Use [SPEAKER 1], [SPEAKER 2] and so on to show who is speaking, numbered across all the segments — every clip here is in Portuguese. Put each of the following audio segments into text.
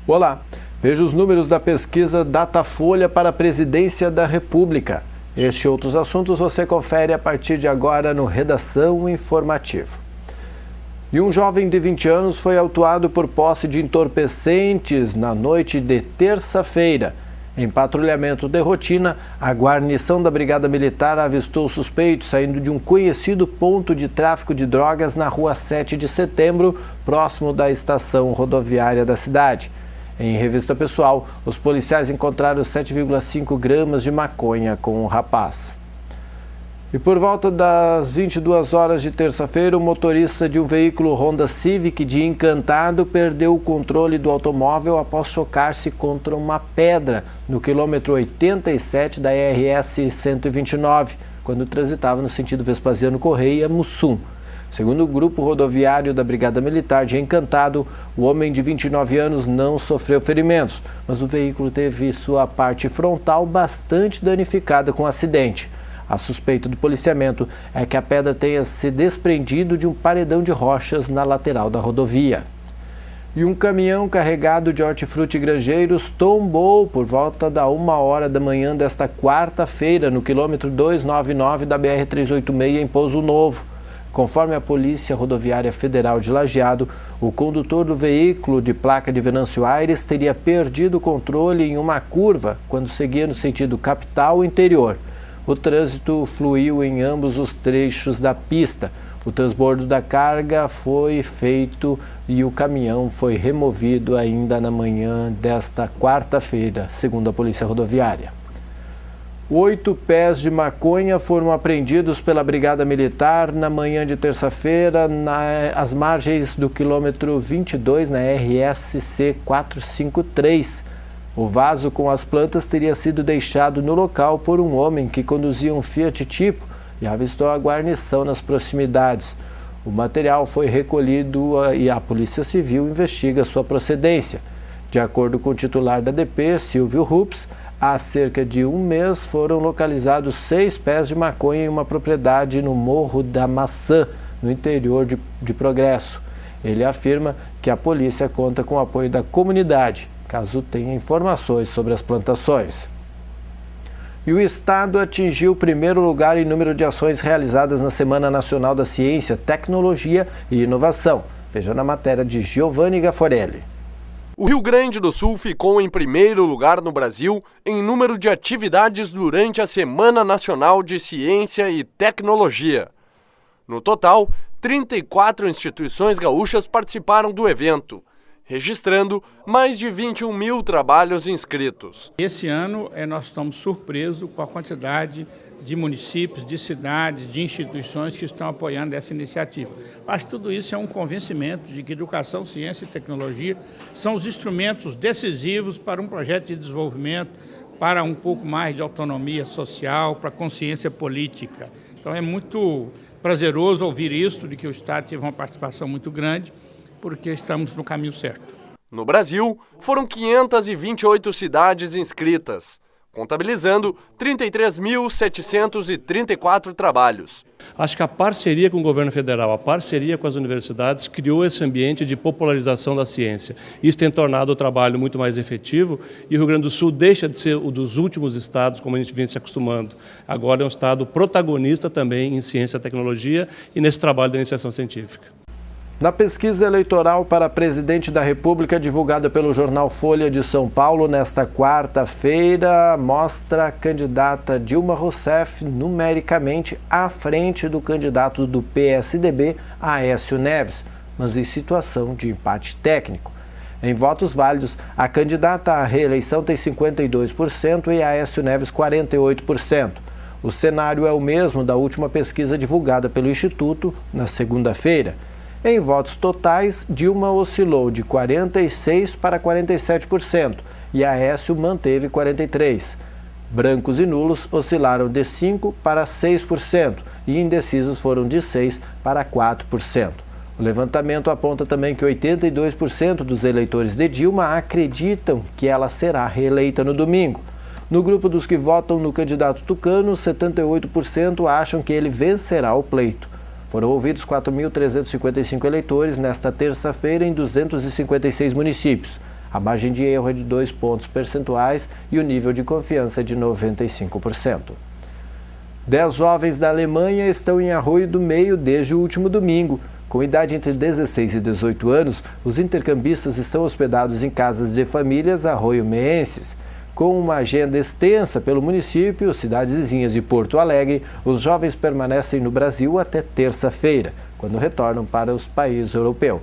[SPEAKER 1] Olá, veja os números da pesquisa Datafolha para a Presidência da República. Este e outros assuntos você confere a partir de agora no Redação Informativo. E um jovem de 20 anos foi autuado por posse de entorpecentes na noite de terça-feira. Em patrulhamento de rotina, a guarnição da Brigada Militar avistou o suspeito saindo de um conhecido ponto de tráfico de drogas na rua 7 de setembro, próximo da estação rodoviária da cidade. Em revista pessoal, os policiais encontraram 7,5 gramas de maconha com o rapaz. E por volta das 22 horas de terça-feira, o motorista de um veículo Honda Civic de Encantado perdeu o controle do automóvel após chocar-se contra uma pedra no quilômetro 87 da RS 129, quando transitava no sentido Vespasiano Correia, Mussum. Segundo o grupo rodoviário da Brigada Militar de Encantado, o homem de 29 anos não sofreu ferimentos, mas o veículo teve sua parte frontal bastante danificada com o acidente. A suspeita do policiamento é que a pedra tenha se desprendido de um paredão de rochas na lateral da rodovia. E um caminhão carregado de hortifruti granjeiros tombou por volta da 1h da manhã desta quarta-feira no quilômetro 299 da BR-386 em Pouso Novo. Conforme a Polícia Rodoviária Federal de Lajeado, o condutor do veículo de placa de Venâncio Aires teria perdido o controle em uma curva quando seguia no sentido capital-interior. O trânsito fluiu em ambos os trechos da pista. O transbordo da carga foi feito e o caminhão foi removido ainda na manhã desta quarta-feira, segundo a Polícia Rodoviária. 8 pés de maconha foram apreendidos pela Brigada Militar na manhã de terça-feira, às margens do quilômetro 22, na RSC 453. O vaso com as plantas teria sido deixado no local por um homem que conduzia um Fiat Tipo e avistou a guarnição nas proximidades. O material foi recolhido e a Polícia Civil investiga sua procedência. De acordo com o titular da DP, Silvio Rups, há cerca de um mês foram localizados 6 pés de maconha em uma propriedade no Morro da Maçã, no interior de Progresso. Ele afirma que a polícia conta com o apoio da comunidade, caso tenha informações sobre as plantações. E o Estado atingiu o primeiro lugar em número de ações realizadas na Semana Nacional da Ciência, Tecnologia e Inovação. Veja na matéria de Giovanni Gaforelli.
[SPEAKER 2] O Rio Grande do Sul ficou em primeiro lugar no Brasil em número de atividades durante a Semana Nacional de Ciência e Tecnologia. No total, 34 instituições gaúchas participaram do evento, registrando mais de 21 mil trabalhos inscritos.
[SPEAKER 3] Esse ano nós estamos surpresos com a quantidade de municípios, de cidades, de instituições que estão apoiando essa iniciativa. Acho que tudo isso é um convencimento de que educação, ciência e tecnologia são os instrumentos decisivos para um projeto de desenvolvimento, para um pouco mais de autonomia social, para consciência política. Então é muito prazeroso ouvir isso, de que o Estado teve uma participação muito grande, porque estamos no caminho certo.
[SPEAKER 2] No Brasil, foram 528 cidades inscritas, contabilizando 33.734 trabalhos.
[SPEAKER 4] Acho que a parceria com o governo federal, a parceria com as universidades, criou esse ambiente de popularização da ciência. Isso tem tornado o trabalho muito mais efetivo e o Rio Grande do Sul deixa de ser um dos últimos estados, como a gente vinha se acostumando. Agora é um estado protagonista também em ciência e tecnologia e nesse trabalho da iniciação científica.
[SPEAKER 1] Na pesquisa eleitoral para presidente da República, divulgada pelo jornal Folha de São Paulo nesta quarta-feira, mostra a candidata Dilma Rousseff numericamente à frente do candidato do PSDB, Aécio Neves, mas em situação de empate técnico. Em votos válidos, a candidata à reeleição tem 52% e Aécio Neves 48%. O cenário é o mesmo da última pesquisa divulgada pelo Instituto na segunda-feira. Em votos totais, Dilma oscilou de 46% para 47% e Aécio manteve 43%. Brancos e nulos oscilaram de 5% para 6% e indecisos foram de 6% para 4%. O levantamento aponta também que 82% dos eleitores de Dilma acreditam que ela será reeleita no domingo. No grupo dos que votam no candidato tucano, 78% acham que ele vencerá o pleito. Foram ouvidos 4.355 eleitores nesta terça-feira em 256 municípios. A margem de erro é de 2 pontos percentuais e o nível de confiança é de 95%. 10 jovens da Alemanha estão em Arroio do Meio desde o último domingo. Com idade entre 16 e 18 anos, os intercambistas estão hospedados em casas de famílias arroio-meenses. Com uma agenda extensa pelo município, cidades vizinhas e Porto Alegre, os jovens permanecem no Brasil até terça-feira, quando retornam para os países europeus.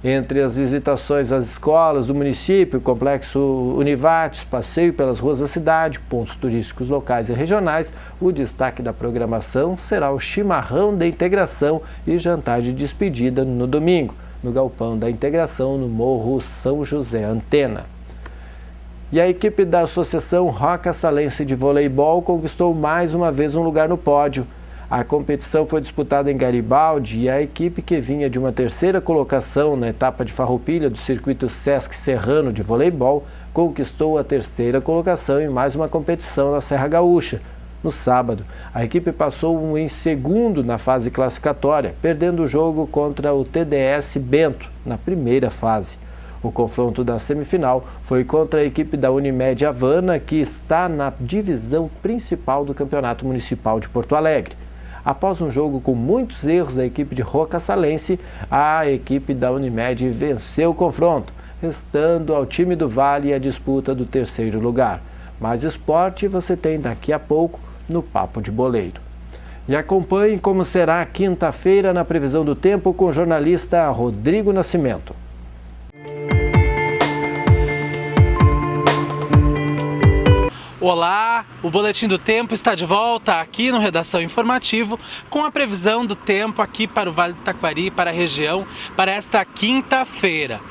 [SPEAKER 1] Entre as visitações às escolas do município, complexo Univates, passeio pelas ruas da cidade, pontos turísticos locais e regionais, o destaque da programação será o chimarrão da integração e jantar de despedida no domingo, no Galpão da Integração, no Morro São José Antena. E a equipe da Associação Roca-Salense de Voleibol conquistou mais uma vez um lugar no pódio. A competição foi disputada em Garibaldi e a equipe, que vinha de uma terceira colocação na etapa de Farroupilha do circuito Sesc Serrano de voleibol, conquistou a terceira colocação em mais uma competição na Serra Gaúcha. No sábado, a equipe passou em segundo na fase classificatória, perdendo o jogo contra o TDS Bento na primeira fase. O confronto da semifinal foi contra a equipe da Unimed Havana, que está na divisão principal do Campeonato Municipal de Porto Alegre. Após um jogo com muitos erros da equipe de Roca-Salense, a equipe da Unimed venceu o confronto, restando ao time do Vale a disputa do terceiro lugar. Mais esporte você tem daqui a pouco no Papo de Boleiro. E acompanhe como será a quinta-feira na previsão do tempo com o jornalista Rodrigo Nascimento.
[SPEAKER 5] Olá, o Boletim do Tempo está de volta aqui no Redação Informativo com a previsão do tempo aqui para o Vale do Taquari, para a região, para esta quinta-feira.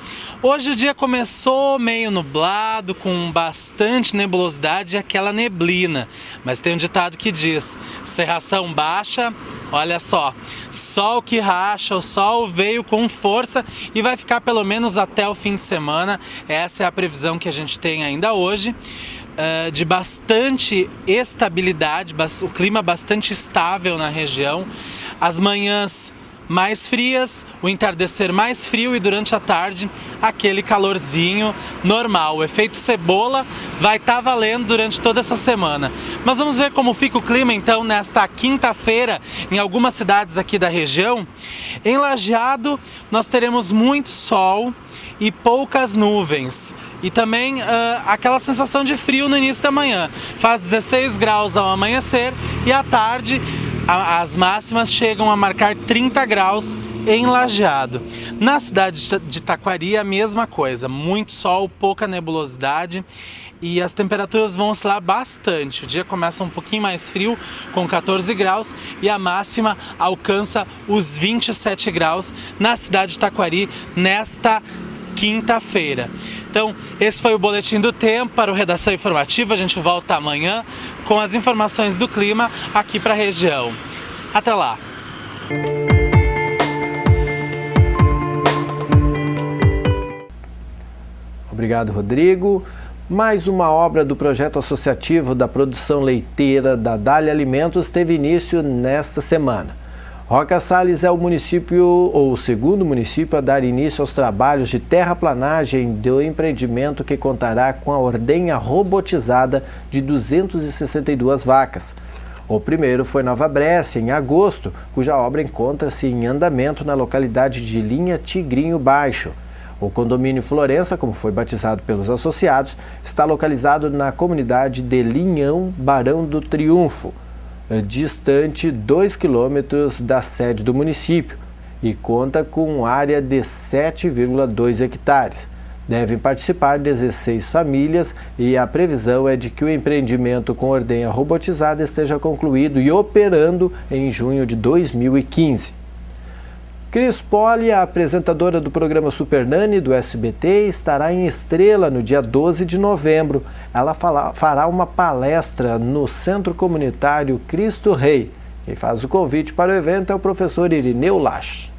[SPEAKER 5] Hoje o dia começou meio nublado, com bastante nebulosidade e aquela neblina, mas tem um ditado que diz: cerração baixa, olha só, sol que racha, o sol veio com força e vai ficar pelo menos até o fim de semana. Essa é a previsão que a gente tem ainda hoje. De bastante estabilidade, o clima bastante estável na região, as manhãs mais frias, o entardecer mais frio e durante a tarde aquele calorzinho normal. O efeito cebola vai estar valendo durante toda essa semana. Mas vamos ver como fica o clima então nesta quinta-feira em algumas cidades aqui da região. Em Lajeado nós teremos muito sol e poucas nuvens. E também aquela sensação de frio no início da manhã. Faz 16 graus ao amanhecer e à tarde as máximas chegam a marcar 30 graus em Lajeado. Na cidade de Taquari a mesma coisa, muito sol, pouca nebulosidade e as temperaturas vão oscilar bastante. O dia começa um pouquinho mais frio, com 14 graus, e a máxima alcança os 27 graus na cidade de Taquari nesta quinta-feira. Então, esse foi o Boletim do Tempo para o Redação Informativa. A gente volta amanhã com as informações do clima aqui para a região. Até lá!
[SPEAKER 1] Obrigado, Rodrigo. Mais uma obra do projeto associativo da produção leiteira da Dália Alimentos teve início nesta semana. Roca Salles é o município, ou o segundo município, a dar início aos trabalhos de terraplanagem do empreendimento, que contará com a ordenha robotizada de 262 vacas. O primeiro foi Nova Brécia, em agosto, cuja obra encontra-se em andamento na localidade de Linha Tigrinho Baixo. O condomínio Florença, como foi batizado pelos associados, está localizado na comunidade de Linhão, Barão do Triunfo, distante 2 quilômetros da sede do município, e conta com área de 7,2 hectares. Devem participar 16 famílias e a previsão é de que o empreendimento com ordenha robotizada esteja concluído e operando em junho de 2015. Cris Poli, a apresentadora do programa Super Nani do SBT, estará em Estrela no dia 12 de novembro. Ela fará uma palestra no Centro Comunitário Cristo Rei. Quem faz o convite para o evento é o professor Irineu Lach.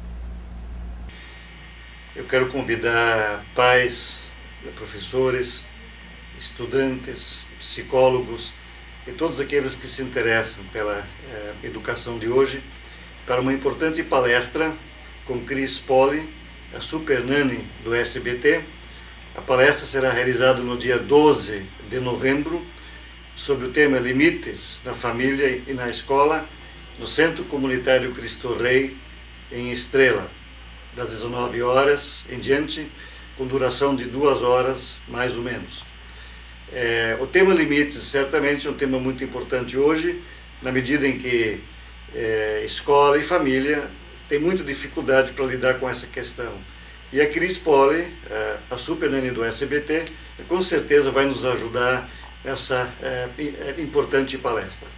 [SPEAKER 6] eu quero convidar pais, professores, estudantes, psicólogos e todos aqueles que se interessam pela educação de hoje para uma importante palestra com Cris Poli, a Super Nani do SBT. A palestra será realizada no dia 12 de novembro sobre o tema Limites na Família e na Escola, no Centro Comunitário Cristo Rei, em Estrela, das 19 horas em diante, com duração de 2 horas, mais ou menos. O tema Limites certamente é um tema muito importante hoje, na medida em que escola e família têm muita dificuldade para lidar com essa questão. E a Cris Poli, a Super Nani do SBT, com certeza vai nos ajudar nessa importante palestra.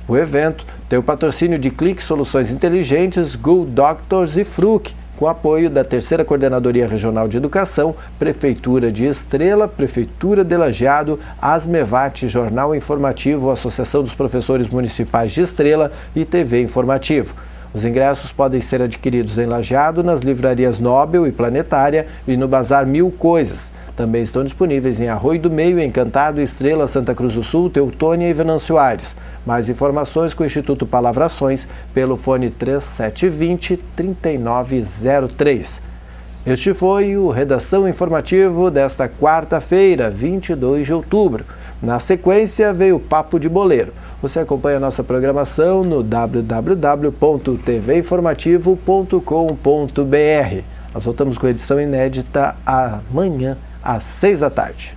[SPEAKER 1] O evento tem o patrocínio de Clique Soluções Inteligentes, Go Doctors e Fruc, com apoio da 3ª Coordenadoria Regional de Educação, Prefeitura de Estrela, Prefeitura de Lajeado, Asmevat, Jornal Informativo, Associação dos Professores Municipais de Estrela e TV Informativo. Os ingressos podem ser adquiridos em Lajeado, nas livrarias Nobel e Planetária e no Bazar Mil Coisas. Também estão disponíveis em Arroio do Meio, Encantado, Estrela, Santa Cruz do Sul, Teutônia e Venâncio Aires. Mais informações com o Instituto Palavrações pelo fone 3720-3903. Este foi o Redação Informativo desta quarta-feira, 22 de outubro. Na sequência veio o Papo de Boleiro. Você acompanha a nossa programação no www.tvinformativo.com.br. Nós voltamos com a edição inédita amanhã, às 6 da tarde.